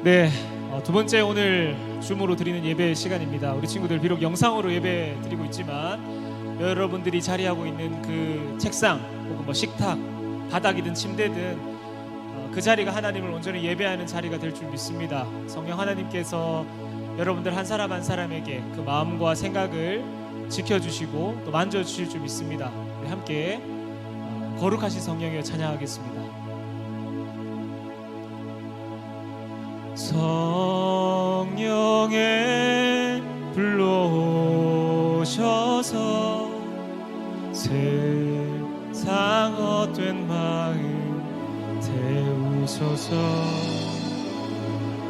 네, 두 번째 오늘 줌으로 드리는 예배 시간입니다. 우리 친구들 비록 영상으로 예배 드리고 있지만 여러분들이 자리하고 있는 그 책상 혹은 뭐 식탁, 바닥이든 침대든 그 자리가 하나님을 온전히 예배하는 자리가 될 줄 믿습니다. 성령 하나님께서 여러분들 한 사람 한 사람에게 그 마음과 생각을 지켜주시고 또 만져주실 줄 믿습니다. 우리 함께 거룩하신 성령이여 찬양하겠습니다. 성령에 불러오셔서 세상 헛된 마음 태우소서.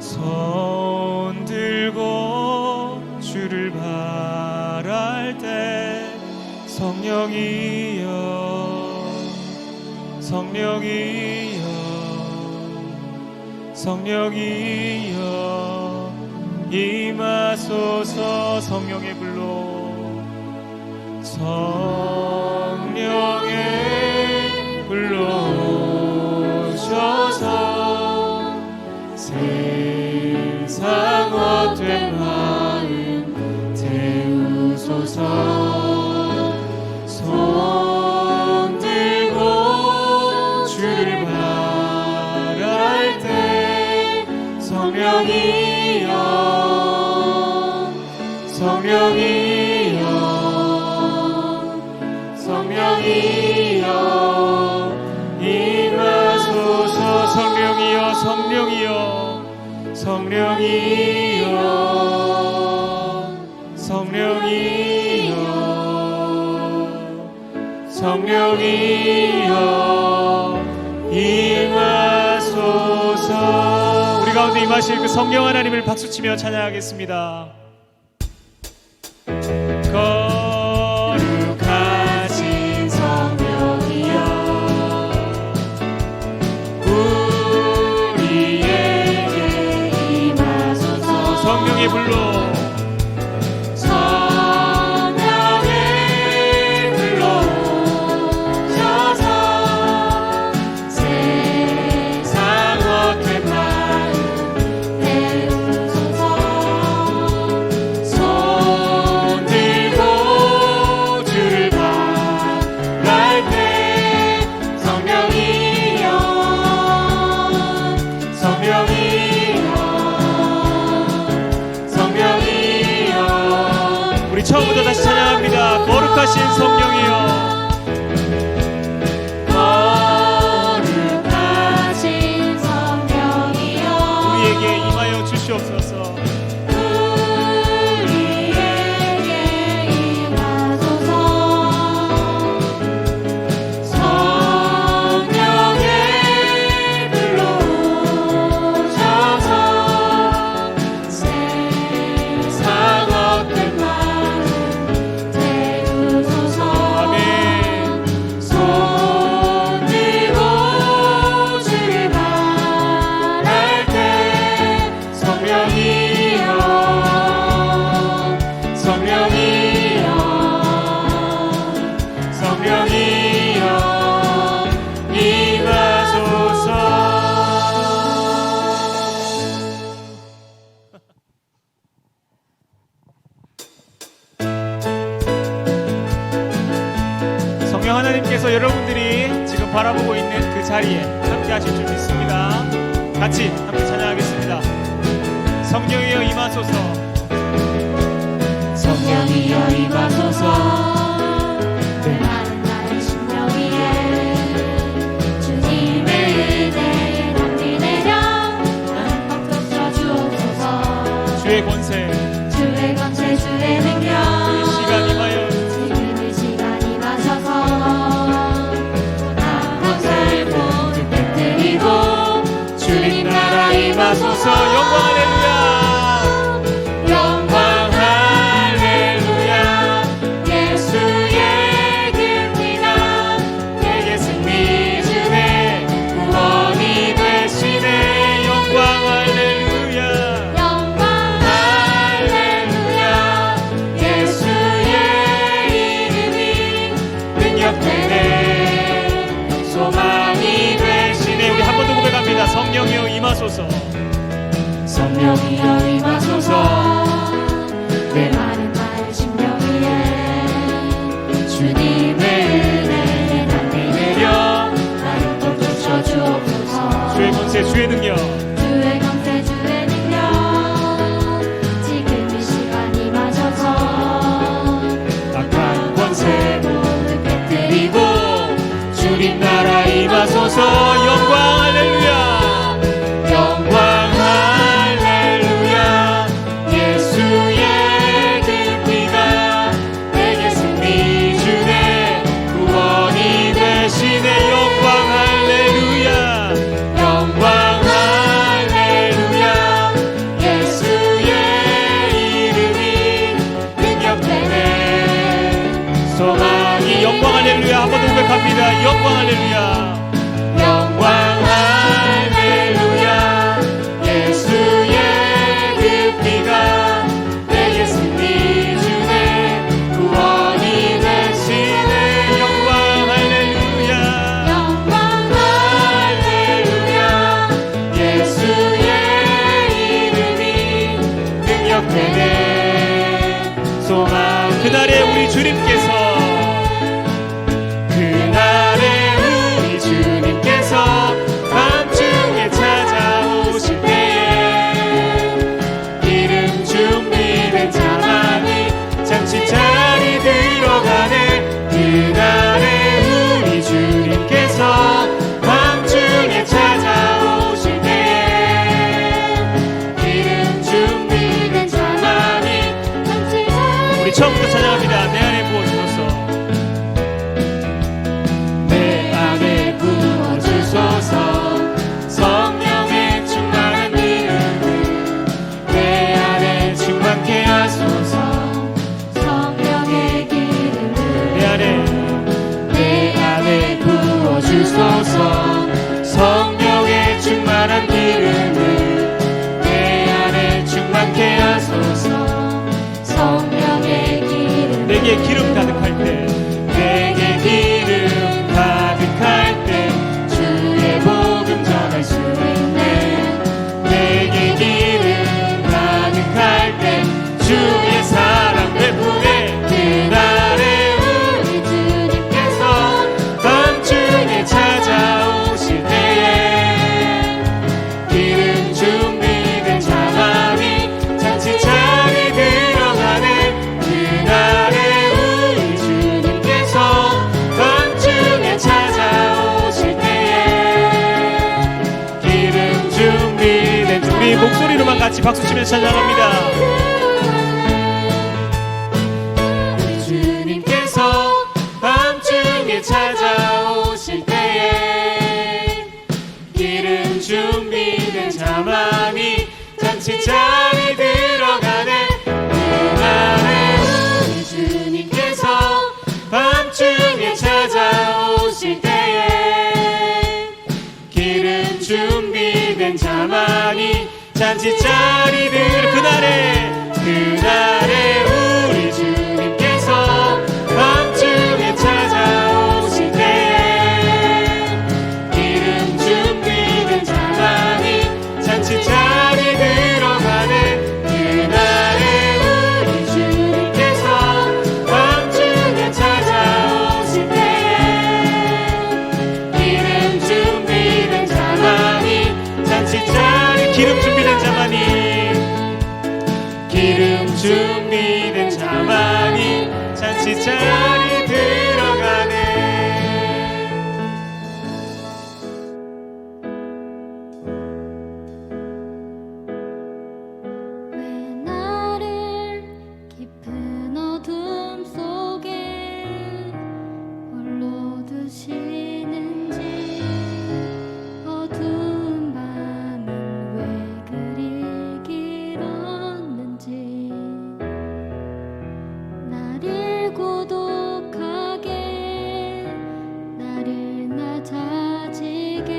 손 들고 주를 바랄 때 성령이여 성령이여 성령이여 임하소서. 성령의 불로 성령의 불러오셔서 세상 헛된 마음 태우소서. 손 들고 주를 바랄 때 성령이여 성령이여 성령이여 임하소서. 성령이여 성령이여 성령이여 성령이여 성령이여 임하소서. 우리 가운데 임하실 그 성령 하나님을 박수치며 찬양하겠습니다. 거룩하신 성령이여 우리에게 임하소서. 성령의 불로 처음부터 다시 찬양합니다. 거룩하신 성령이여 거룩하신 성령이여 우리에게 임하여 주시옵소서. 우리에게 임하소서. 성령의 불러오셔서 세상 헛된 성령 하나님께서 여러분들이 지금 바라보고 있는 그 자리에 함께 하실 줄 믿습니다. 같이 함께 찬양하겠습니다. 성령이여 임하소서. 성령이여 임하소서. 많은 나의 심령 위에 주님의 은혜에 담비 내려 흠뻑 덮쳐 주옵소서. 주의 권세 주의 권세 주의 능력 이 시간 임하여 임하소서. 영광 할렐루야 영광 할렐루야. 예수의 긍휼함 내게 승리 주네 구원이 되시네. 영광 할렐루야 영광 할렐루야. 예수의 이름이 능력되네 소망이 되시네. 우리 한 번 더 고백합니다. 성령이여 임하소서. 성령이여 임하소서. 내 마른 마음 심령 위에 주님의 은혜에 담비 내려 나를 또 부셔주옵소서. 주의 권세 주의 능력 주의 권세 주의 능력 지금 이 시간 임하셔서 악한 권세 모두 깨뜨리고 주님 나라 임하소서. 영광 할렐루야 영광 할렐루야. 예수의 그 피가 내게 승리 주네 구원이 되시네. 영광 할렐루야 영광 할렐루야. 예수의 이름이 능력되네 소망이. 영광 할렐루야 한 번 더 고백합니다. 영광 할렐루야 영광 할렐루야. 예수의 그 피가 내게 승리 주네 구원이 되시네. 영광 할렐루야 영광 할렐루야. 예수의 이름이 능력되네 소망. 그날에 우리 주님께서 밤중에 찾아오실 때에 기름 준비된 자만이 잔치 자리 들어가네. 그날에 우리 주님께서 밤중에 찾아오실 때에 기름 준비된 자만이 잔치 자리. 우리 처음부터 찬양합니다. 내 안에 부어주소서. 내 안에 부어주소서. 성령의 충만한 기름을 내 안에 충만케 하소서. 성령의 기름을 내 안에 부어주소서. 성령의 충만한 기름을 내 안에 충만케 하소서. 성령의 기름 내게 기름 가득할 때 내게 기름 가득할 때 주의 복음 전할 수 있네. 내게 기름 가득할 때 주의 사랑 배부네. 그날에 우리 주님께서 밤중에 찾아오실 때에 기름 준비된 자만이 잔치 자리 들어가네. 그날에 우리 주님께서 밤중에 찾아오실 때에 기름 준비된. 우리 목소리로만 같이 박수치면서 찬양합니다. 주님께서 밤중에 찾아오실 때에 기름 준비된 자만이 잔치 자리 들어가네. 그날에 우리 주님께서 밤중에 찾아오실 때에 기름 준비된 자만이 잔치 자리 들. 그날에 우리 주님께서 밤중에 찾아오실 때에 기름 준비된 자만이 잔치 자리 들어가네. 그날에 우리 주님께서 밤중에 찾아오실 때에 기름 준비된 자만이 잔치 자리. 기름 준비된 자만이 기름 준비된 자만이 잔치 자리 들어가네. 왜 나를 깊은 어둠 속에 홀로 두시는지 어두운 밤은 왜 그리 길었는지 나를 고독하게 나를 낮아지게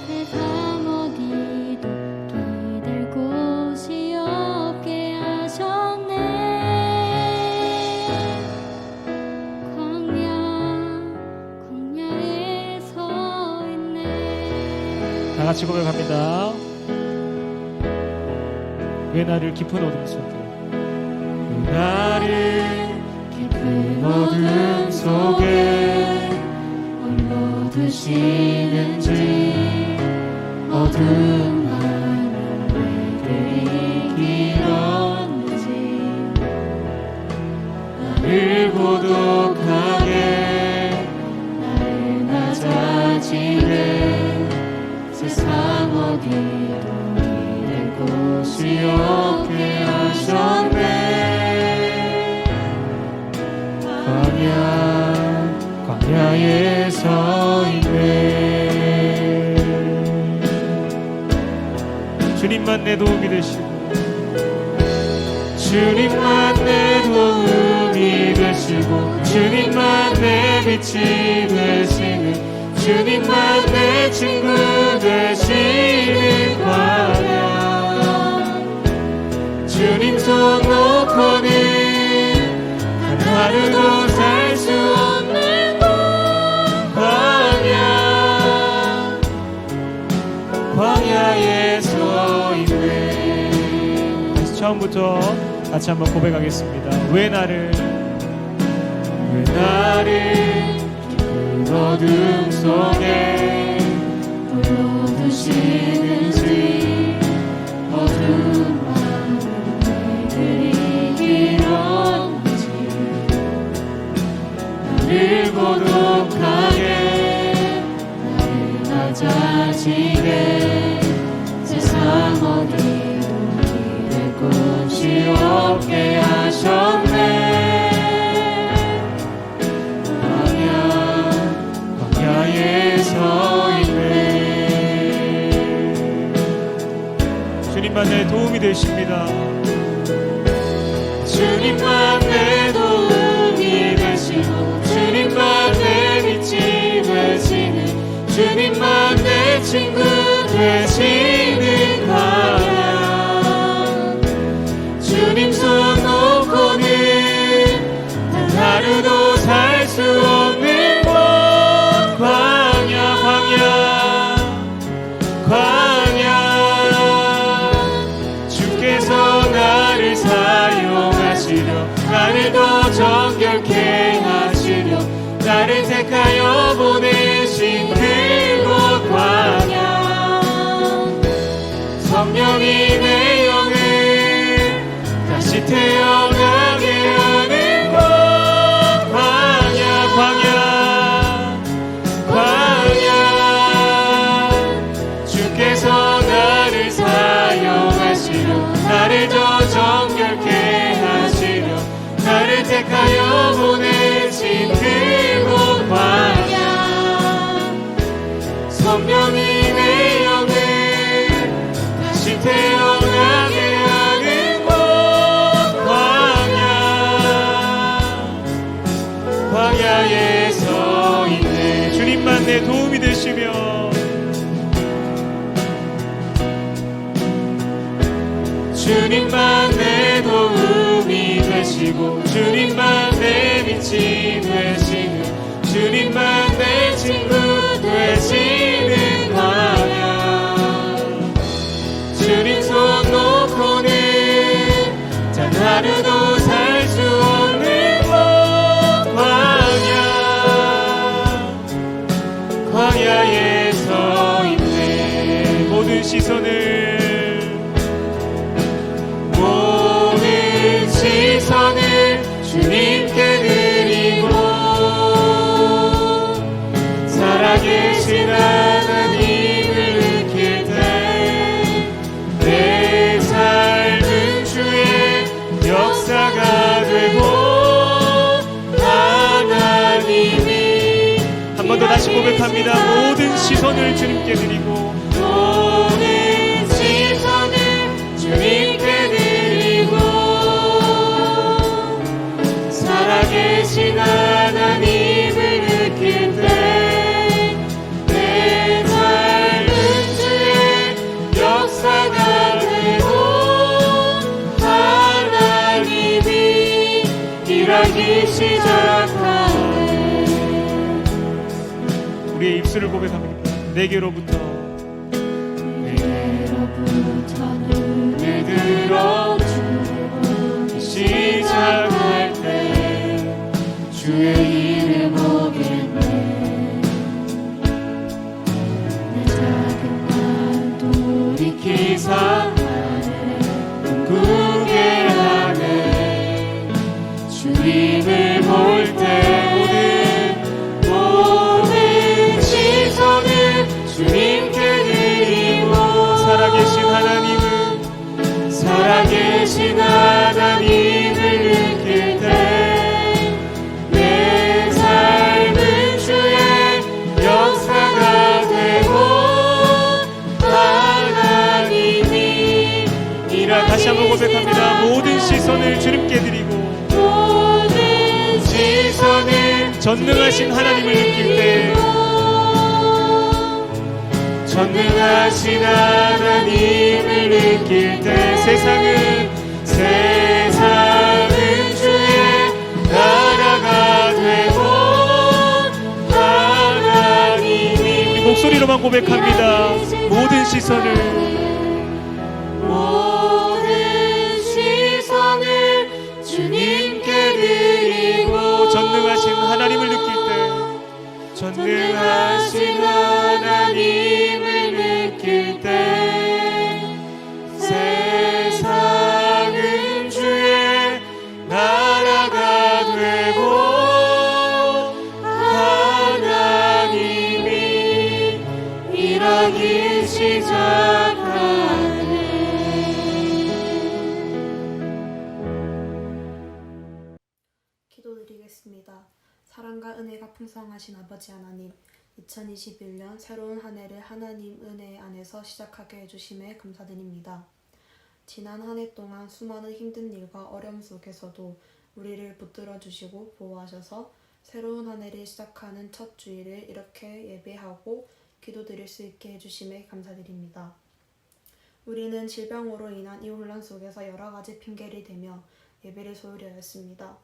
세상 어디도 기댈 곳이 없게 하셨네. 광야에 서 있네. 다 같이 고백합니다. 왜 나를 깊은 어둠 속에 나를 깊은 어둠 속에 홀로 두시는지 어둠 안에 왜 그리 길었는지 나를 고독하게 나를 낮아지게 세상 어디도 기댈 곳이 없게 하셨네. 광야에 서 있네. 주님만 내 도움이 되시고 주님만 내 도움이 되시고 주님만 내 빛이 되시는 주님만 내 친구 되시는 광야. 주님 손 놓고는 단 하루도 살 수 없는 광야에 서 있네. 다시 처음부터 같이 한번 고백하겠습니다. 왜 나를 깊은 어둠 속에 홀로 두시는지 어둠 안에 왜 그리 길었는지 나를 고독하게 나를 낮아지게 세상 어디도 기댈 곳이 없게 하셨네. 광야에 서 있네. 주님만 내 도움이 되십니다. 주님만 내 도움이 되시고 주님만 내 빛이 되시는 주님만 내 친구 되시는 광야. 주님 손 놓고는 단 하루도 살 수 없는 곳 광야. 주께서 나를 사용하시려 나를 더 정결케 하시려 나를 택하여 보내신 그곳 광야. 성령이 내 영을 다시 태어나게 하는 곳 광야. 주께서 나를 사용하시려 나를 더 정결케 하시려 나를 택하여 보내신 그곳 광야. 성령이 내 영을 다시 태어나게 하는 곳 광야에 서 있네. 주님만 내 도움이 되시며 주님만 내 도움이 되시고 주님만 내 빛이 되시는 주님만 내 친구 되시는 광야. 주님 손 놓고는 단 하루도 살 수 없는 곳 광야에 서 있네. 모든 시선을 주님께 드리고 살아계신 하나님을 느낄 때 내 삶은 주의 역사가 되고 하나님이 한 번 더 다시 고백합니다. 모든 시선을 주님께 드리고 모든 시선을 주님께 드리고 살아계신 하나님을 느낄 때 내 삶은 주의 역사가 되고 하나님이 일하기 시작하네. 우리의 입술을 고백합니다. 내게로부터 눈을 들어 전능하신 하나님을 느낄 때 내 삶은 주의 역사가 되고 하나님이 다시 한번 고백합니다. 모든 시선을 주님께 드리고 모든 시선을 전능하신 하나님을 느낄 때 전능하신 하나님을 느낄 때 세상은 주의 나라가 되고 하나님이 우리 목소리로만 고백합니다. 모든 시선을 주님께 드리고 전능하신 하나님을 느낄 때 전능하신 하나님을 느낄 때 세상은 주의 나라가 되고 하나님이 일하기 시작하네. 기도드리겠습니다. 사랑과 은혜가 풍성하신 아버지 하나님, 2021년 새로운 한 해를 하나님 은혜 안에서 시작하게 해주심에 감사드립니다. 지난 한 해 동안 수많은 힘든 일과 어려움 속에서도 우리를 붙들어 주시고 보호하셔서 새로운 한 해를 시작하는 첫 주일을 이렇게 예배하고 기도드릴 수 있게 해주심에 감사드립니다. 우리는 질병으로 인한 이 혼란 속에서 여러 가지 핑계를 대며 예배를 소홀히 하였습니다.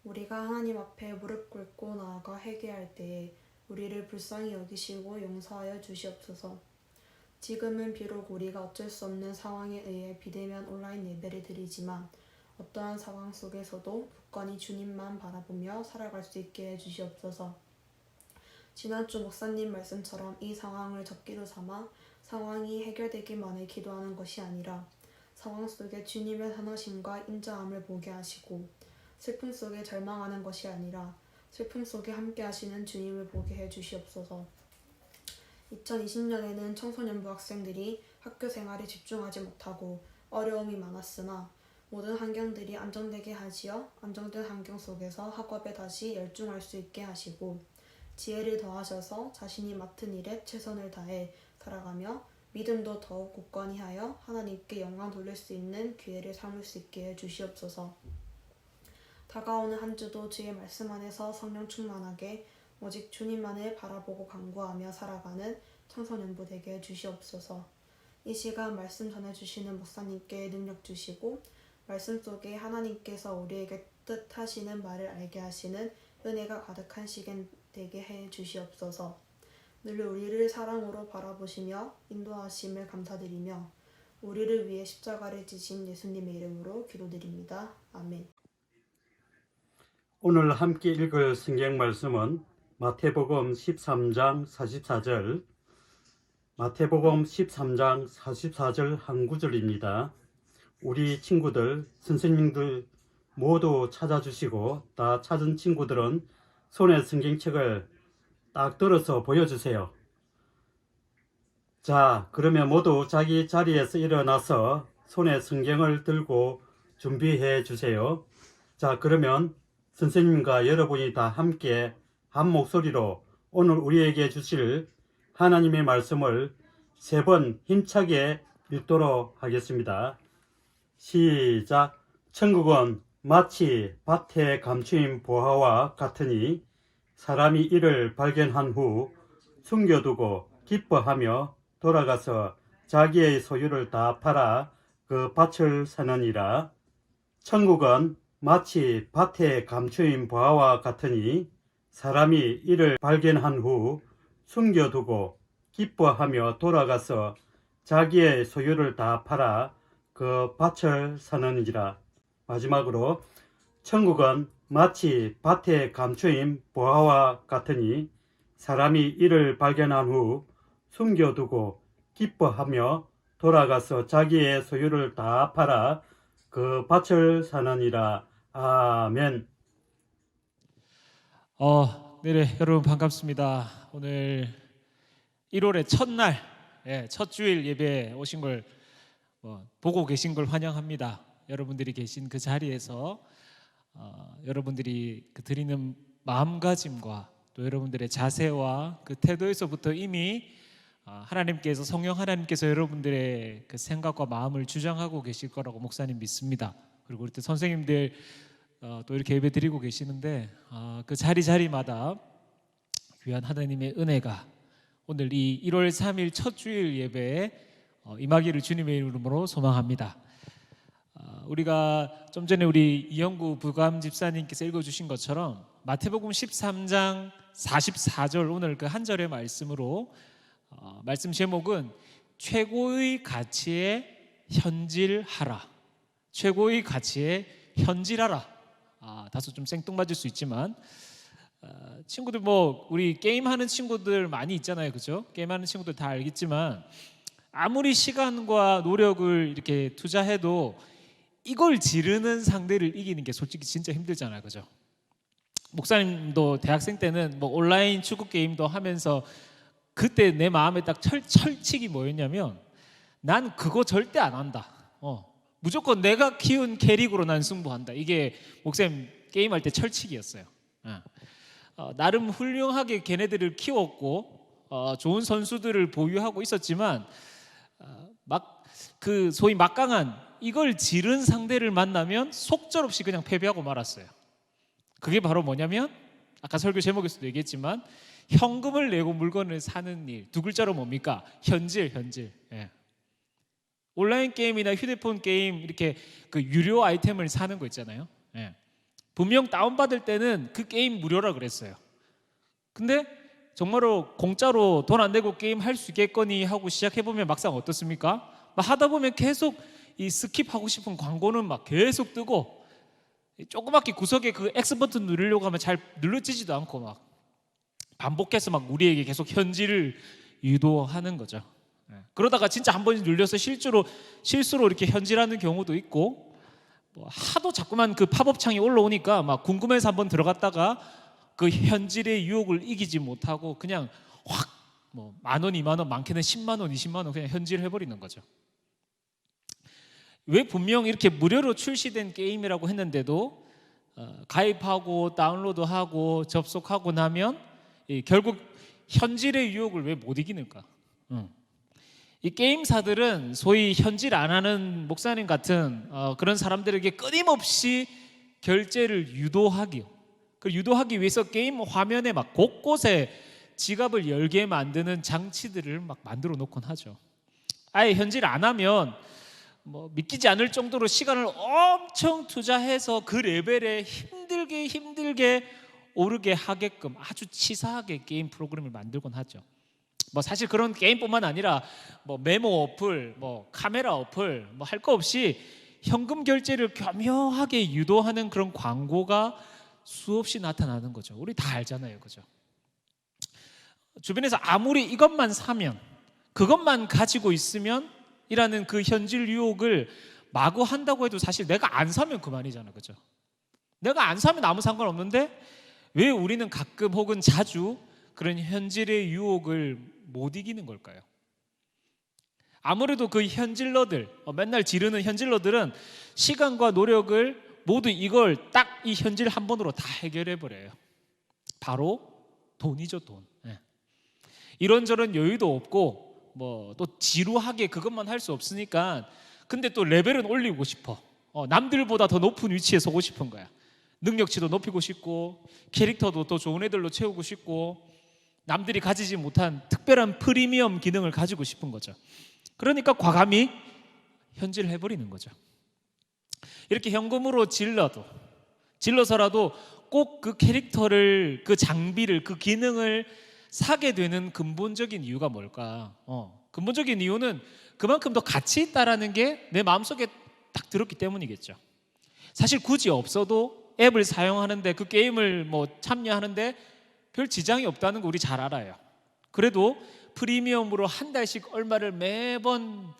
우리가 하나님 앞에 무릎 꿇고 나아가 회개할 때에 우리를 불쌍히 여기시고 용서하여 주시옵소서. 지금은 비록 우리가 어쩔 수 없는 상황에 의해 비대면 온라인 예배를 드리지만 어떠한 상황 속에서도 굳건히 주님만 바라보며 살아갈 수 있게 해주시옵소서. 지난주 목사님 말씀처럼 이 상황을 적기로 삼아 상황이 해결되기만을 기도하는 것이 아니라 상황 속에 주님의 선하심과 인자함을 보게 하시고 슬픔 속에 절망하는 것이 아니라 슬픔 속에 함께 하시는 주님을 보게 해 주시옵소서. 2020년에는 청소년부 학생들이 학교 생활에 집중하지 못하고 어려움이 많았으나 모든 환경들이 안정되게 하시어 안정된 환경 속에서 학업에 다시 열중할 수 있게 하시고 지혜를 더하셔서 자신이 맡은 일에 최선을 다해 살아가며 믿음도 더욱 굳건히 하여 하나님께 영광 돌릴 수 있는 기회를 삼을 수 있게 해 주시옵소서. 다가오는 한 주도 주의 말씀 안에서 성령 충만하게 오직 주님만을 바라보고 간구하며 살아가는 청소년부 되게 해주시옵소서. 이 시간 말씀 전해주시는 목사님께 능력 주시고 말씀 속에 하나님께서 우리에게 뜻하시는 말을 알게 하시는 은혜가 가득한 시간 되게 해주시옵소서. 늘 우리를 사랑으로 바라보시며 인도하심을 감사드리며 우리를 위해 십자가를 지신 예수님의 이름으로 기도드립니다. 아멘. 오늘 함께 읽을 성경 말씀은 마태복음 13장 44절, 마태복음 13장 44절 한 구절입니다. 우리 친구들, 선생님들 모두 찾아주시고 다 찾은 친구들은 손에 성경책을 딱 들어서 보여주세요. 자, 그러면 모두 자기 자리에서 일어나서 손에 성경을 들고 준비해 주세요. 자, 그러면 선생님과 여러분이 다 함께 한 목소리로 오늘 우리에게 주실 하나님의 말씀을 3번 힘차게 읽도록 하겠습니다. 시작. 천국은 마치 밭에 감추인 보화와 같으니 사람이 이를 발견한 후 숨겨두고 기뻐하며 돌아가서 자기의 소유를 다 팔아 그 밭을 사느니라. 천국은 마치 밭에 감추인 보화와 같으니 사람이 이를 발견한 후 숨겨두고 기뻐하며 돌아가서 자기의 소유를 다 팔아 그 밭을 사느니라. 마지막으로 천국은 마치 밭에 감추인 보화와 같으니 사람이 이를 발견한 후 숨겨두고 기뻐하며 돌아가서 자기의 소유를 다 팔아 그 밭을 사느니라. 아멘. 네, 여러분 반갑습니다. 오늘 1월의 첫날, 첫 주일 예배에 오신 걸 보고 계신 걸 환영합니다. 여러분들이 계신 그 자리에서 여러분들이 그 드리는 마음가짐과 또 여러분들의 자세와 그 태도에서부터 이미 하나님께서, 성령 하나님께서 여러분들의 그 생각과 마음을 주장하고 계실 거라고 목사님 믿습니다. 그리고 우리 또 선생님들 또 이렇게 예배 드리고 계시는데 그 자리마다 귀한 하나님의 은혜가 오늘 이 1월 3일 첫 주일 예배에 임하기를 주님의 이름으로 소망합니다. 우리가 좀 전에 우리 이영구 부감 집사님께서 읽어주신 것처럼 마태복음 13장 44절 오늘 그 한 절의 말씀으로 말씀 제목은 최고의 가치에 현질하라. 최고의 가치에 현질하라. 다소 좀 생뚱맞을 수 있지만 친구들 뭐 우리 게임하는 친구들 많이 있잖아요, 그죠? 게임하는 친구들 다 알겠지만 아무리 시간과 노력을 이렇게 투자해도 이걸 지르는 상대를 이기는 게 솔직히 진짜 힘들잖아요, 그죠? 목사님도 대학생 때는 뭐 온라인 축구 게임도 하면서 그때 내 마음에 딱 철칙이 뭐였냐면 난 그거 절대 안 한다. 무조건 내가 키운 캐릭으로 난 승부한다. 이게 목사님 게임할 때 철칙이었어요. 나름 훌륭하게 걔네들을 키웠고 좋은 선수들을 보유하고 있었지만 막 그 소위 막강한 이걸 지른 상대를 만나면 속절없이 그냥 패배하고 말았어요. 그게 바로 뭐냐면 아까 설교 제목에서도 얘기했지만 현금을 내고 물건을 사는 일. 두 글자로 뭡니까? 현질. 예. 온라인 게임이나 휴대폰 게임 이렇게 그 유료 아이템을 사는 거 있잖아요. 예. 분명 다운받을 때는 그 게임 무료라 그랬어요. 근데 정말로 공짜로 돈 안 내고 게임 할 수 있겠거니 하고 시작해보면 막상 어떻습니까? 막 하다 보면 계속 이 스킵하고 싶은 광고는 막 계속 뜨고 조그맣게 구석에 그 X 버튼 누르려고 하면 잘 눌러지지도 않고 막 반복해서 막 우리에게 계속 현질을 유도하는 거죠. 그러다가 진짜 한 번 눌려서 실수로 이렇게 현질하는 경우도 있고 뭐 하도 자꾸만 그 팝업 창이 올라오니까 막 궁금해서 한번 들어갔다가 그 현질의 유혹을 이기지 못하고 그냥 확 뭐 만 원, 2만 원, 많게는 10만 원, 20만 원 그냥 현질해 버리는 거죠. 왜 분명 이렇게 무료로 출시된 게임이라고 했는데도 가입하고 다운로드하고 접속하고 나면 결국 현질의 유혹을 왜 못 이기는가? 이 게임사들은 소위 현질 안 하는 목사님 같은 그런 사람들에게 끊임없이 결제를 유도하기 위해서 게임 화면에 막 곳곳에 지갑을 열게 만드는 장치들을 막 만들어 놓곤 하죠. 아예 현질 안 하면 뭐 믿기지 않을 정도로 시간을 엄청 투자해서 그 레벨에 힘들게 오르게 하게끔 아주 치사하게 게임 프로그램을 만들곤 하죠. 뭐 사실 그런 게임뿐만 아니라 뭐 메모 어플, 뭐 카메라 어플, 뭐 할 거 없이 현금 결제를 교묘하게 유도하는 그런 광고가 수없이 나타나는 거죠. 우리 다 알잖아요, 그죠? 주변에서 아무리 이것만 사면, 그것만 가지고 있으면 이라는 그 현질 유혹을 마구 한다고 해도 사실 내가 안 사면 그만이잖아, 그죠? 내가 안 사면 아무 상관없는데 왜 우리는 가끔 혹은 자주 그런 현질의 유혹을 못 이기는 걸까요? 아무래도 그 현질러들, 맨날 지르는 현질러들은 시간과 노력을 모두 이걸 딱 이 현질 한 번으로 다 해결해 버려요. 바로 돈이죠, 돈. 이런저런 여유도 없고 뭐 또 지루하게 그것만 할 수 없으니까 근데 또 레벨은 올리고 싶어. 남들보다 더 높은 위치에 서고 싶은 거야. 능력치도 높이고 싶고 캐릭터도 더 좋은 애들로 채우고 싶고 남들이 가지지 못한 특별한 프리미엄 기능을 가지고 싶은 거죠. 그러니까 과감히 현질을 해버리는 거죠. 이렇게 현금으로 질러서라도 꼭 그 캐릭터를, 그 장비를, 그 기능을 사게 되는 근본적인 이유가 뭘까? 근본적인 이유는 그만큼 더 가치 있다라는 게 내 마음속에 딱 들었기 때문이겠죠. 사실 굳이 없어도 앱을 사용하는데 그 게임을 뭐 참여하는데 별 지장이 없다는 거 우리 잘 알아요. 그래도 프리미엄으로 한 달씩 얼마를 매번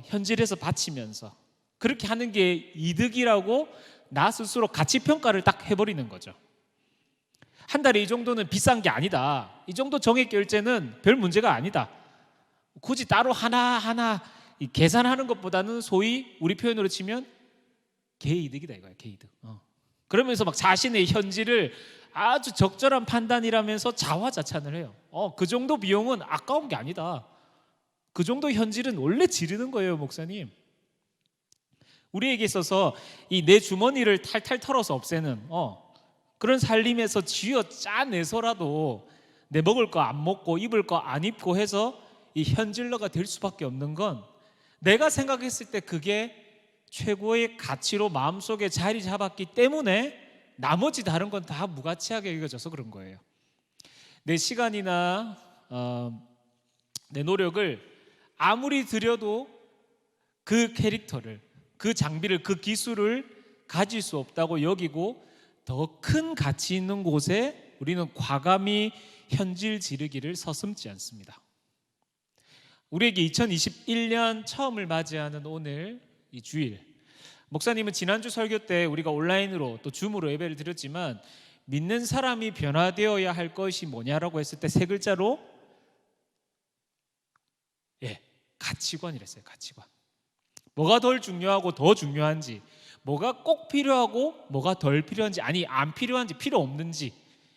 현질해서 바치면서 그렇게 하는 게 이득이라고 나 스스로 가치평가를 딱 해버리는 거죠. 한 달에 이 정도는 비싼 게 아니다. 이 정도 정액 결제는 별 문제가 아니다. 굳이 따로 하나하나 계산하는 것보다는 소위 우리 표현으로 치면 개이득이다 이거야, 개이득. 그러면서 막 자신의 현질을 아주 적절한 판단이라면서 자화자찬을 해요. 그 정도 비용은 아까운 게 아니다. 그 정도 현질은 원래 지르는 거예요, 목사님. 우리에게 있어서 이 내 주머니를 탈탈 털어서 없애는 그런 살림에서 쥐어 짜내서라도 내 먹을 거 안 먹고 입을 거 안 입고 해서 이 현질러가 될 수밖에 없는 건 내가 생각했을 때 그게 최고의 가치로 마음속에 자리 잡았기 때문에 나머지 다른 건 다 무가치하게 여겨져서 그런 거예요. 내 시간이나 내 노력을 아무리 들여도 그 캐릭터를, 그 장비를, 그 기술을 가질 수 없다고 여기고 더 큰 가치 있는 곳에 우리는 과감히 현질 지르기를 서슴지 않습니다. 우리에게 2021년 처음을 맞이하는 오늘 이 주일, 목사님은 지난주 설교 때 우리가 온라인으로 또 줌으로 예배를 드렸지만 믿는 사람이 변화되어야 할 것이 뭐냐라고 했을 때 세 글자로 가치관이랬어요. 가치관. 뭐가 덜 중요하고 더 중요한지, 뭐가 꼭 필요하고 뭐가 덜 필요한지, 아니 안 필요한지 필요 없는지,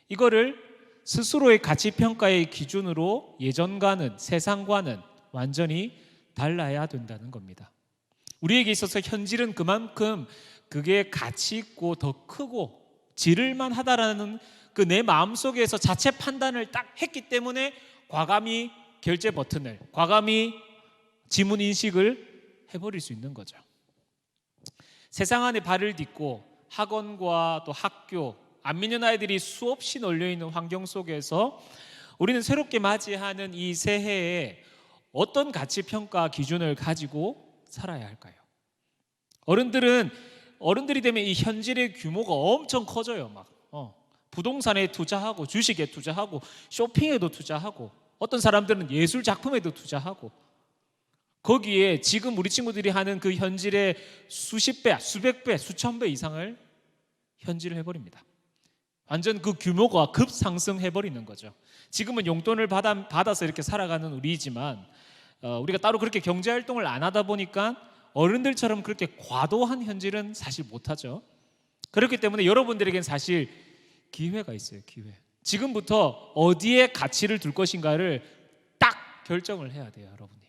이거를 스스로의 가치 평가의 기준으로 예전과는, 세상과는 완전히 달라야 된다는 겁니다. 우리에게 있어서 현질은 그만큼 그게 가치 있고 더 크고 지를만 하다라는 그 내 마음속에서 자체 판단을 딱 했기 때문에 과감히 결제 버튼을, 과감히 지문 인식을 해버릴 수 있는 거죠. 세상 안에 발을 딛고 학원과 또 학교, 안 믿는 아이들이 수없이 널려있는 환경 속에서 우리는 새롭게 맞이하는 이 새해에 어떤 가치 평가 기준을 가지고 살아야 할까요? 어른들이 되면 이 현질의 규모가 엄청 커져요. 막 부동산에 투자하고 주식에 투자하고 쇼핑에도 투자하고 어떤 사람들은 예술 작품에도 투자하고 거기에 지금 우리 친구들이 하는 그 현질의 수십 배, 수백 배, 수천 배 이상을 현질을 해버립니다. 완전 그 규모가 급상승해버리는 거죠. 지금은 용돈을 받아서 이렇게 살아가는 우리이지만 우리가 따로 그렇게 경제활동을 안 하다 보니까 어른들처럼 그렇게 과도한 현질은 사실 못하죠. 그렇기 때문에 여러분들에겐 사실 기회가 있어요. 기회. 지금부터 어디에 가치를 둘 것인가를 딱 결정을 해야 돼요. 여러분이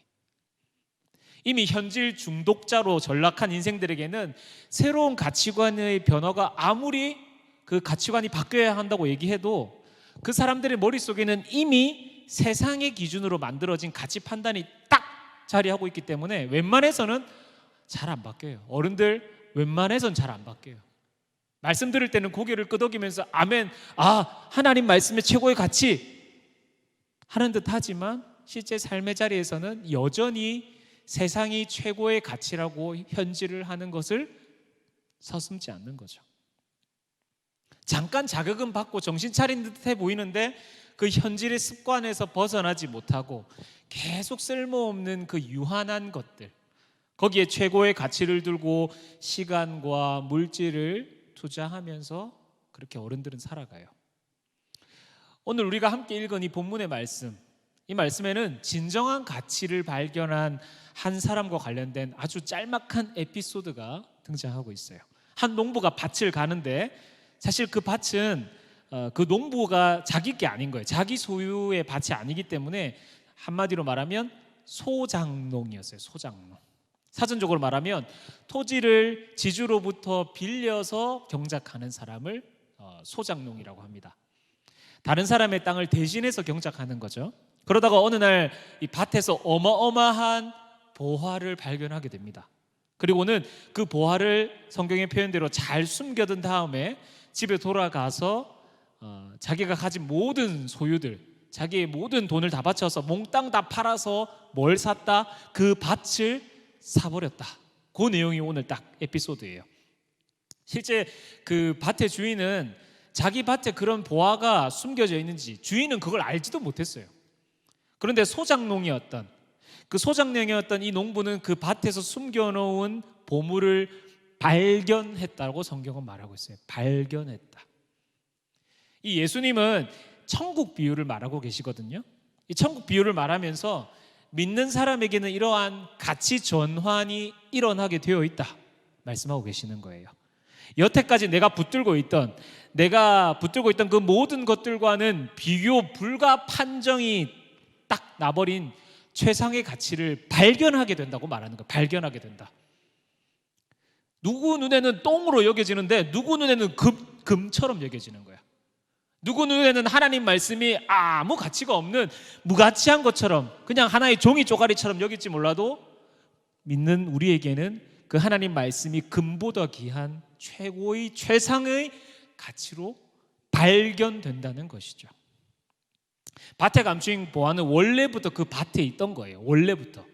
이미 현질 중독자로 전락한 인생들에게는 새로운 가치관의 변화가 아무리 그 가치관이 바뀌어야 한다고 얘기해도 그 사람들의 머릿속에는 이미 세상의 기준으로 만들어진 가치 판단이 딱 자리하고 있기 때문에 웬만해서는 잘 안 바뀌어요. 어른들 웬만해서는 잘 안 바뀌어요. 말씀 들을 때는 고개를 끄덕이면서 아멘, 하나님 말씀의 최고의 가치 하는 듯 하지만 실제 삶의 자리에서는 여전히 세상이 최고의 가치라고 현질을 하는 것을 서슴지 않는 거죠. 잠깐 자극은 받고 정신 차린 듯해 보이는데 그 현질의 습관에서 벗어나지 못하고 계속 쓸모없는 그 유한한 것들, 거기에 최고의 가치를 두고 시간과 물질을 투자하면서 그렇게 어른들은 살아가요. 오늘 우리가 함께 읽은 이 본문의 말씀, 이 말씀에는 진정한 가치를 발견한 한 사람과 관련된 아주 짤막한 에피소드가 등장하고 있어요. 한 농부가 밭을 가는데 사실 그 밭은 그 농부가 자기 게 아닌 거예요. 자기 소유의 밭이 아니기 때문에 한마디로 말하면 소장농이었어요. 소장농. 사전적으로 말하면 토지를 지주로부터 빌려서 경작하는 사람을 소장농이라고 합니다. 다른 사람의 땅을 대신해서 경작하는 거죠. 그러다가 어느 날 이 밭에서 어마어마한 보화를 발견하게 됩니다. 그리고는 그 보화를 성경의 표현대로 잘 숨겨둔 다음에 집에 돌아가서 자기가 가진 모든 소유들, 자기의 모든 돈을 다 바쳐서 몽땅 다 팔아서 뭘 샀다? 그 밭을 사버렸다. 그 내용이 오늘 딱 에피소드예요. 실제 그 밭의 주인은 자기 밭에 그런 보화가 숨겨져 있는지 주인은 그걸 알지도 못했어요. 그런데 소장농이었던 이 농부는 그 밭에서 숨겨놓은 보물을 발견했다고 성경은 말하고 있어요. 발견했다. 이 예수님은 천국 비유를 말하고 계시거든요. 이 천국 비유를 말하면서 믿는 사람에게는 이러한 가치 전환이 일어나게 되어 있다. 말씀하고 계시는 거예요. 여태까지 내가 붙들고 있던 그 모든 것들과는 비교 불가 판정이 딱 나버린 최상의 가치를 발견하게 된다고 말하는 거예요. 발견하게 된다. 누구 눈에는 똥으로 여겨지는데 누구 눈에는 금처럼 여겨지는 거야. 누구 눈에는 하나님 말씀이 아무 가치가 없는 무가치한 것처럼 그냥 하나의 종이 쪼가리처럼 여길지 몰라도 믿는 우리에게는 그 하나님 말씀이 금보다 귀한 최고의 최상의 가치로 발견된다는 것이죠. 밭에 감추인 보화는 원래부터 그 밭에 있던 거예요. 원래부터.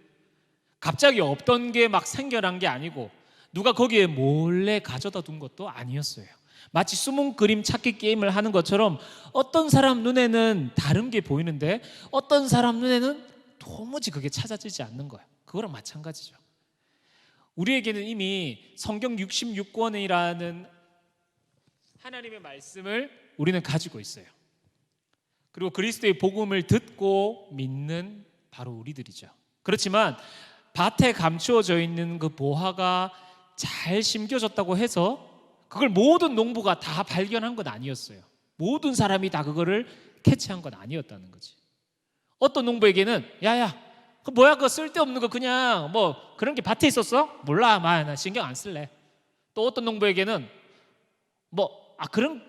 갑자기 없던 게 막 생겨난 게 아니고 누가 거기에 몰래 가져다 둔 것도 아니었어요. 마치 숨은 그림 찾기 게임을 하는 것처럼 어떤 사람 눈에는 다른 게 보이는데 어떤 사람 눈에는 도무지 그게 찾아지지 않는 거예요. 그거랑 마찬가지죠. 우리에게는 이미 성경 66권이라는 하나님의 말씀을 우리는 가지고 있어요. 그리고 그리스도의 복음을 듣고 믿는 바로 우리들이죠. 그렇지만 밭에 감추어져 있는 그 보화가 잘 심겨졌다고 해서 그걸 모든 농부가 다 발견한 건 아니었어요. 모든 사람이 다 그거를 캐치한 건 아니었다는 거지. 어떤 농부에게는 야야 그 뭐야 그거 쓸데없는 거 그냥 뭐 그런 게 밭에 있었어? 몰라 나 신경 안 쓸래. 또 어떤 농부에게는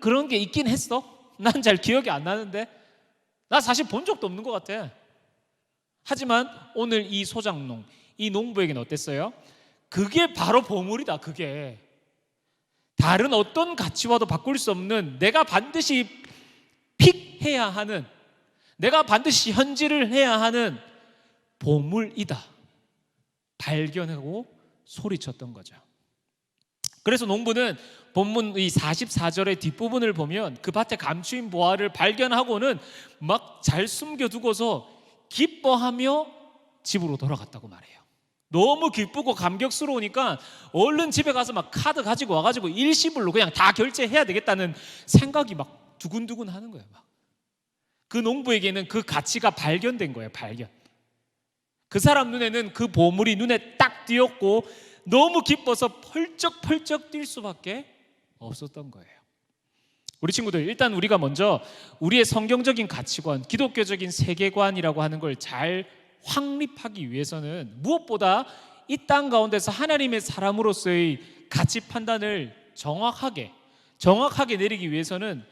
그런 게 있긴 했어? 난 잘 기억이 안 나는데 나 사실 본 적도 없는 것 같아. 하지만 오늘 이 소장농, 이 농부에게는 어땠어요? 그게 바로 보물이다. 그게 다른 어떤 가치와도 바꿀 수 없는 내가 반드시 픽해야 하는 내가 반드시 현질을 해야 하는 보물이다. 발견하고 소리쳤던 거죠. 그래서 농부는 본문 이 44절의 뒷부분을 보면 그 밭에 감추인 보화를 발견하고는 막 잘 숨겨두고서 기뻐하며 집으로 돌아갔다고 말해요. 너무 기쁘고 감격스러우니까 얼른 집에 가서 막 카드 가지고 와가지고 일시불로 그냥 다 결제해야 되겠다는 생각이 막 두근두근 하는 거예요. 막. 그 농부에게는 그 가치가 발견된 거예요. 발견. 그 사람 눈에는 그 보물이 눈에 딱 띄었고 너무 기뻐서 펄쩍펄쩍 뛸 수밖에 없었던 거예요. 우리 친구들, 일단 우리가 먼저 우리의 성경적인 가치관, 기독교적인 세계관이라고 하는 걸 잘 확립하기 위해서는 무엇보다 이 땅 가운데서 하나님의 사람으로서의 가치 판단을 정확하게 내리기 위해서는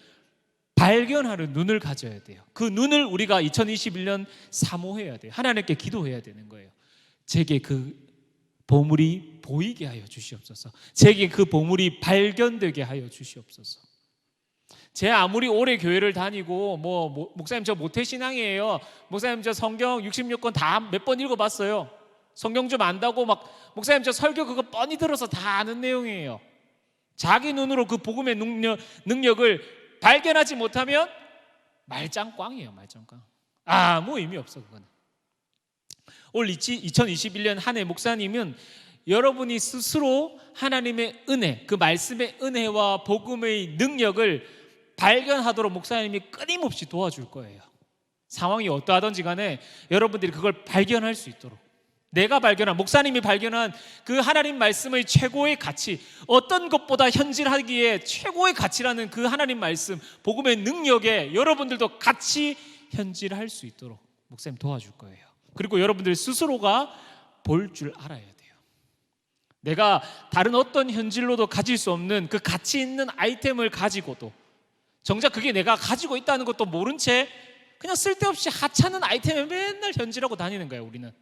발견하는 눈을 가져야 돼요. 그 눈을 우리가 2021년 사모해야 돼요. 하나님께 기도해야 되는 거예요. 제게 그 보물이 보이게 하여 주시옵소서. 제게 그 보물이 발견되게 하여 주시옵소서. 제 아무리 오래 교회를 다니고 목사님 저 모태신앙이에요. 목사님 저 성경 66권 다 몇 번 읽어봤어요. 성경 좀 안다고 막 목사님 저 설교 그거 뻔히 들어서 다 아는 내용이에요. 자기 눈으로 그 복음의 능력을 발견하지 못하면 말짱꽝이에요. 말짱꽝. 아무 의미 없어 그거는. 올 2021년 한 해 목사님은 여러분이 스스로 하나님의 은혜, 그 말씀의 은혜와 복음의 능력을 발견하도록 목사님이 끊임없이 도와줄 거예요. 상황이 어떠하든지 간에 여러분들이 그걸 발견할 수 있도록 내가 발견한, 목사님이 발견한 그 하나님 말씀의 최고의 가치, 어떤 것보다 현질하기에 최고의 가치라는 그 하나님 말씀, 복음의 능력에 여러분들도 같이 현질할 수 있도록 목사님 도와줄 거예요. 그리고 여러분들 스스로가 볼 줄 알아야 돼요. 내가 다른 어떤 현질로도 가질 수 없는 그 가치 있는 아이템을 가지고도 정작 그게 내가 가지고 있다는 것도 모른 채 그냥 쓸데없이 하찮은 아이템에 맨날 현질하고 다니는 거예요. 우리는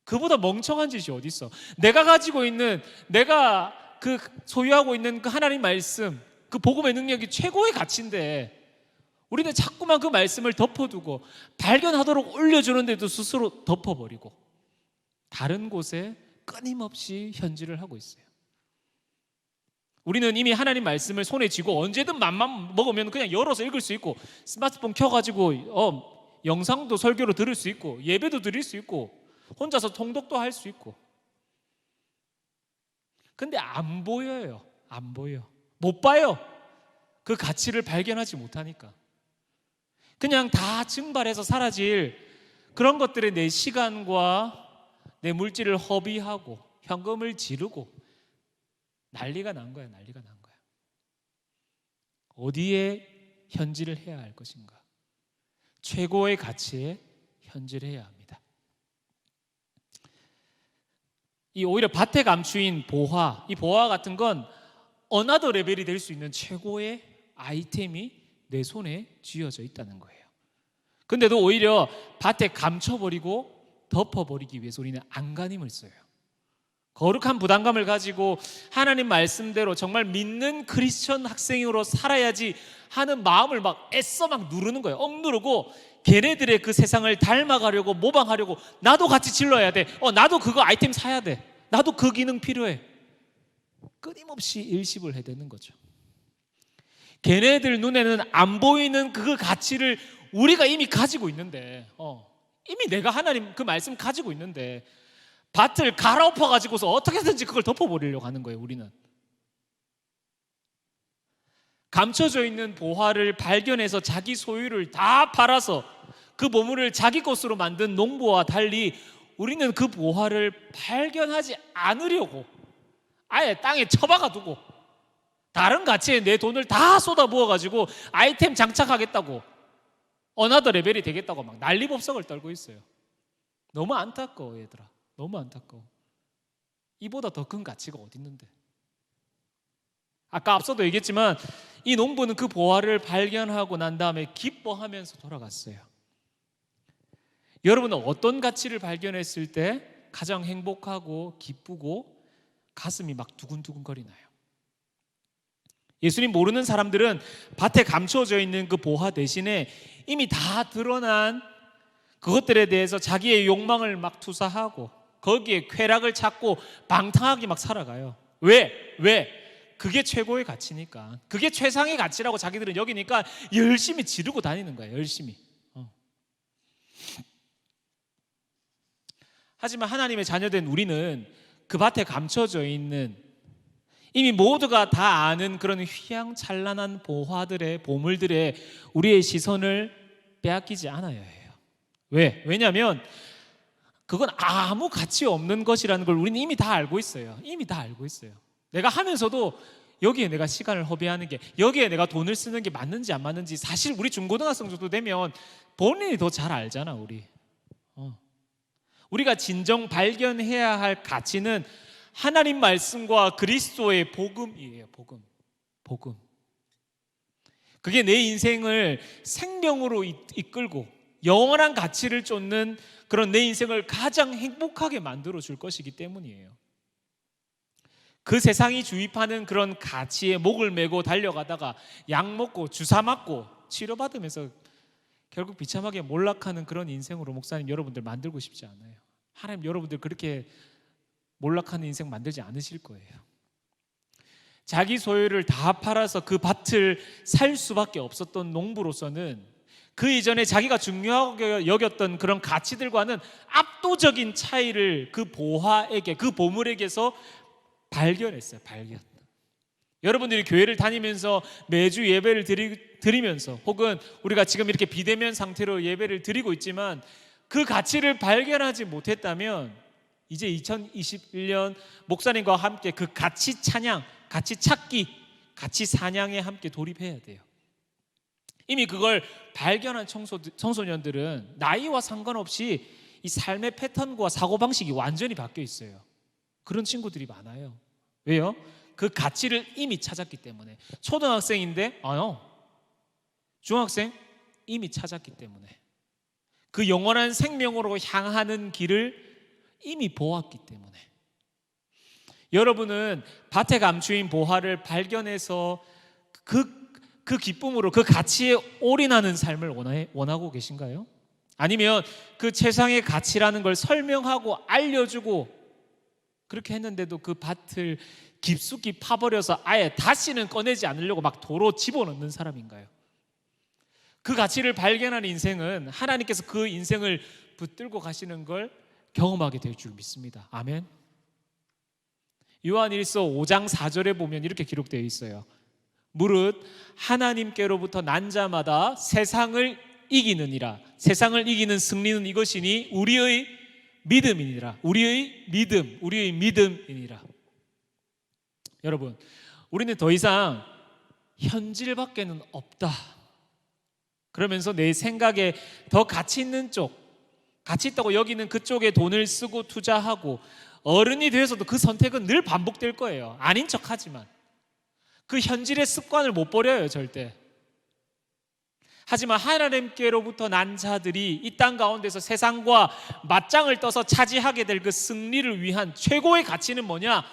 그보다 멍청한 짓이 어디 있어. 내가 가지고 있는, 내가 그 소유하고 있는 그 하나님 말씀, 그 복음의 능력이 최고의 가치인데 우리는 자꾸만 그 말씀을 덮어두고 발견하도록 올려주는데도 스스로 덮어버리고 다른 곳에 끊임없이 현질을 하고 있어요. 우리는 이미 하나님 말씀을 손에 쥐고 언제든 맘만 먹으면 그냥 열어서 읽을 수 있고 스마트폰 켜가지고 영상도 설교로 들을 수 있고 예배도 드릴 수 있고 혼자서 통독도 할 수 있고. 근데 안 보여요. 안 보여. 못 봐요. 그 가치를 발견하지 못하니까. 그냥 다 증발해서 사라질 그런 것들에 내 시간과 내 물질을 허비하고 현금을 지르고 난리가 난 거야. 난리가 난 거야. 어디에 현질을 해야 할 것인가? 최고의 가치에 현질을 해야 합니다. 이 오히려 밭에 감추인 보화, 이 보화 같은 건 어나더 레벨이 될 수 있는 최고의 아이템이 내 손에 쥐어져 있다는 거예요. 근데도 오히려 밭에 감춰버리고 덮어버리기 위해서 우리는 안간힘을 써요. 거룩한 부담감을 가지고 하나님 말씀대로 정말 믿는 크리스천 학생으로 살아야지 하는 마음을 막 애써 막 누르는 거예요. 억누르고 걔네들의 그 세상을 닮아가려고 모방하려고 나도 같이 질러야 돼. 나도 그거 아이템 사야 돼. 나도 그 기능 필요해. 끊임없이 일십을 해대는 거죠. 걔네들 눈에는 안 보이는 그 가치를 우리가 이미 가지고 있는데, 이미 내가 하나님 그 말씀 가지고 있는데 밭을 갈아엎어 가지고서 어떻게든지 그걸 덮어버리려고 하는 거예요. 우리는 감춰져 있는 보화를 발견해서 자기 소유를 다 팔아서 그 보물을 자기 것으로 만든 농부와 달리 우리는 그 보화를 발견하지 않으려고 아예 땅에 처박아 두고 다른 가치에 내 돈을 다 쏟아부어 가지고 아이템 장착하겠다고 어나더 레벨이 되겠다고 막 난리법석을 떨고 있어요. 너무 안타까워 얘들아. 너무 안타까워. 이보다 더 큰 가치가 어디 있는데. 아까 앞서도 얘기했지만 이 농부는 그 보화를 발견하고 난 다음에 기뻐하면서 돌아갔어요. 여러분은 어떤 가치를 발견했을 때 가장 행복하고 기쁘고 가슴이 막 두근두근거리나요? 예수님 모르는 사람들은 밭에 감춰져 있는 그 보화 대신에 이미 다 드러난 그것들에 대해서 자기의 욕망을 막 투사하고 거기에 쾌락을 찾고 방탕하게 막 살아가요. 왜? 그게 최고의 가치니까. 그게 최상의 가치라고 자기들은 여기니까 열심히 지르고 다니는 거예요. 열심히. 하지만 하나님의 자녀된 우리는 그 밭에 감춰져 있는 이미 모두가 다 아는 그런 휘황찬란한 보물들의 우리의 시선을 빼앗기지 않아야 해요. 왜냐하면 그건 아무 가치 없는 것이라는 걸 우리는 이미 다 알고 있어요. 이미 다 알고 있어요. 내가 하면서도 여기에 내가 시간을 허비하는 게, 여기에 내가 돈을 쓰는 게 맞는지 안 맞는지 사실 우리 중고등학생 정도 되면 본인이 더 잘 알잖아. 우리가 진정 발견해야 할 가치는 하나님 말씀과 그리스도의 복음이에요. 복음. 그게 내 인생을 생명으로 이끌고 영원한 가치를 쫓는 그런 내 인생을 가장 행복하게 만들어 줄 것이기 때문이에요. 그 세상이 주입하는 그런 가치에 목을 메고 달려가다가 약 먹고 주사 맞고 치료받으면서 결국 비참하게 몰락하는 그런 인생으로 목사님 여러분들 만들고 싶지 않아요. 하나님 여러분들 그렇게 몰락하는 인생 만들지 않으실 거예요. 자기 소유를 다 팔아서 그 밭을 살 수밖에 없었던 농부로서는 그 이전에 자기가 중요하게 여겼던 그런 가치들과는 압도적인 차이를 그 보화에게, 그 보물에게서 발견했어요. 여러분들이 교회를 다니면서 매주 예배를 드리면서 혹은 우리가 지금 이렇게 비대면 상태로 예배를 드리고 있지만 그 가치를 발견하지 못했다면 이제 2021년 목사님과 함께 그 가치 찬양, 가치 찾기, 가치 사냥에 함께 돌입해야 돼요. 이미 그걸 발견한 청소년들은 나이와 상관없이 이 삶의 패턴과 사고방식이 완전히 바뀌어 있어요. 그런 친구들이 많아요. 왜요? 그 가치를 이미 찾았기 때문에. 초등학생인데 중학생 이미 찾았기 때문에. 그 영원한 생명으로 향하는 길을 이미 보았기 때문에. 여러분은 밭에 감추인 보화를 발견해서 그 기쁨으로 그 가치에 올인하는 삶을 원하고 계신가요? 아니면 그 최상의 가치라는 걸 설명하고 알려주고 그렇게 했는데도 그 밭을 깊숙이 파버려서 아예 다시는 꺼내지 않으려고 막 도로 집어넣는 사람인가요? 그 가치를 발견한 인생은 하나님께서 그 인생을 붙들고 가시는 걸 경험하게 될 줄 믿습니다. 아멘. 요한일서 5장 4절에 보면 이렇게 기록되어 있어요. 무릇 하나님께로부터 난 자마다 세상을 이기느니라. 세상을 이기는 승리는 이것이니 우리의 믿음이니라. 우리의 믿음이니라. 여러분, 우리는 더 이상 현질밖에는 없다. 그러면서 내 생각에 더 가치 있는 쪽, 가치 있다고 여기는 그쪽에 돈을 쓰고 투자하고, 어른이 되어서도 그 선택은 늘 반복될 거예요. 아닌 척하지만 그 현질의 습관을 못 버려요, 절대. 하지만 하나님께로부터 난 자들이 이 땅 가운데서 세상과 맞짱을 떠서 차지하게 될 그 승리를 위한 최고의 가치는 뭐냐?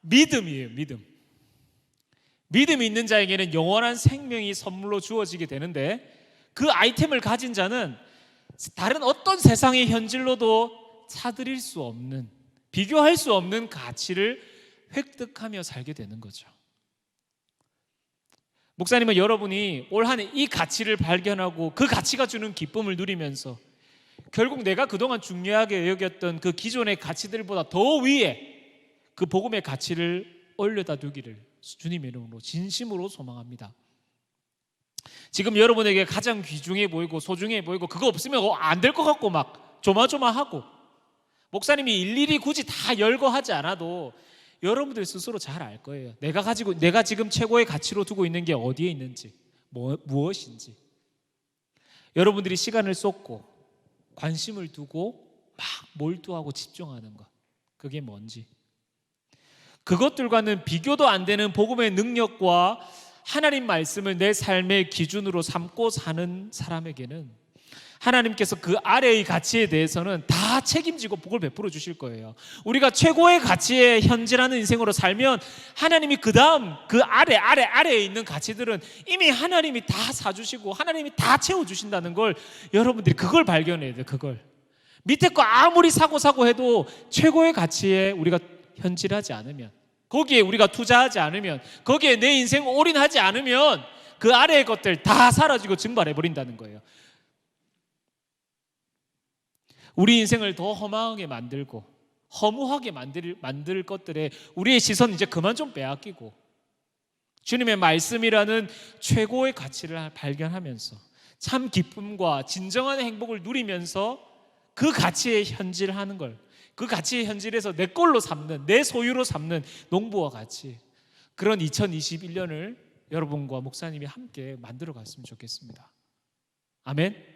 믿음이에요. 믿음이 있는 자에게는 영원한 생명이 선물로 주어지게 되는데, 그 아이템을 가진 자는 다른 어떤 세상의 현질로도 차드릴 수 없는, 비교할 수 없는 가치를 획득하며 살게 되는 거죠. 목사님은 여러분이 올 한 해 이 가치를 발견하고 그 가치가 주는 기쁨을 누리면서 결국 내가 그동안 중요하게 여겼던 그 기존의 가치들보다 더 위에 그 복음의 가치를 올려다 두기를 주님의 이름으로 진심으로 소망합니다. 지금 여러분에게 가장 귀중해 보이고 소중해 보이고 그거 없으면 안 될 것 같고 막 조마조마하고, 목사님이 일일이 굳이 다 열거하지 않아도 여러분들 스스로 잘 알 거예요. 내가 지금 최고의 가치로 두고 있는 게 어디에 있는지, 무엇인지. 여러분들이 시간을 쏟고 관심을 두고 막 몰두하고 집중하는 것, 그게 뭔지. 그것들과는 비교도 안 되는 복음의 능력과 하나님 말씀을 내 삶의 기준으로 삼고 사는 사람에게는 하나님께서 그 아래의 가치에 대해서는 다 책임지고 복을 베풀어 주실 거예요. 우리가 최고의 가치에 현질하는 인생으로 살면 하나님이 그 다음 그 아래에 있는 가치들은 이미 하나님이 다 사주시고 하나님이 다 채워주신다는 걸 여러분들이 그걸 발견해야 돼요. 그걸 밑에 거 아무리 사고 해도 최고의 가치에 우리가 현질하지 않으면, 거기에 우리가 투자하지 않으면, 거기에 내 인생 올인하지 않으면 그 아래의 것들 다 사라지고 증발해버린다는 거예요. 우리 인생을 더 허망하게 만들고 허무하게 만들 것들에 우리의 시선 이제 그만 좀 빼앗기고 주님의 말씀이라는 최고의 가치를 발견하면서 참 기쁨과 진정한 행복을 누리면서 그 가치에 현질하는 걸, 그 가치의 현질에서 내 걸로 삼는, 내 소유로 삼는 농부와 같이 그런 2021년을 여러분과 목사님이 함께 만들어 갔으면 좋겠습니다. 아멘.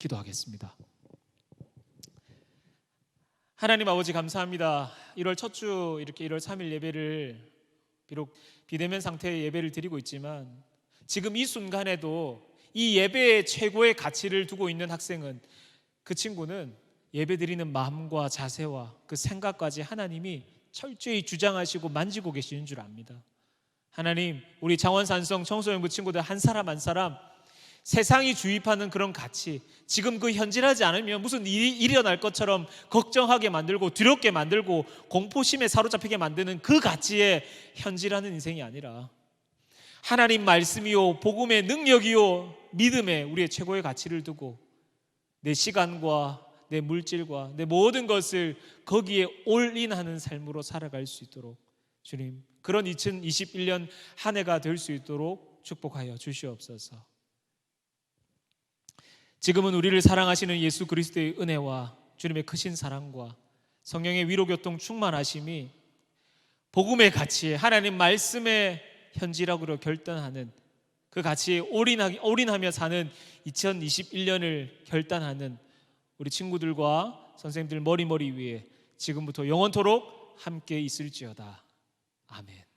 기도하겠습니다. 하나님 아버지 감사합니다. 1월 첫 주 이렇게 1월 3일 예배를 비록 비대면 상태의 예배를 드리고 있지만 지금 이 순간에도 이 예배의 최고의 가치를 두고 있는 학생은, 그 친구는 예배 드리는 마음과 자세와 그 생각까지 하나님이 철저히 주장하시고 만지고 계시는 줄 압니다. 하나님, 우리 장원산성 청소년부 친구들 한 사람 한 사람 세상이 주입하는 그런 가치, 지금 그 현질하지 않으면 무슨 일이 일어날 것처럼 걱정하게 만들고 두렵게 만들고 공포심에 사로잡히게 만드는 그 가치에 현질하는 인생이 아니라 하나님 말씀이요 복음의 능력이요 믿음에 우리의 최고의 가치를 두고 내 시간과 내 물질과 내 모든 것을 거기에 올인하는 삶으로 살아갈 수 있도록 주님, 그런 2021년 한 해가 될 수 있도록 축복하여 주시옵소서. 지금은 우리를 사랑하시는 예수 그리스도의 은혜와 주님의 크신 사랑과 성령의 위로교통 충만하심이 복음의 가치에, 하나님 말씀의 현질하기로 결단하는 그 가치에 올인하며 사는 2021년을 결단하는 우리 친구들과 선생님들 머리 위에 지금부터 영원토록 함께 있을지어다. 아멘.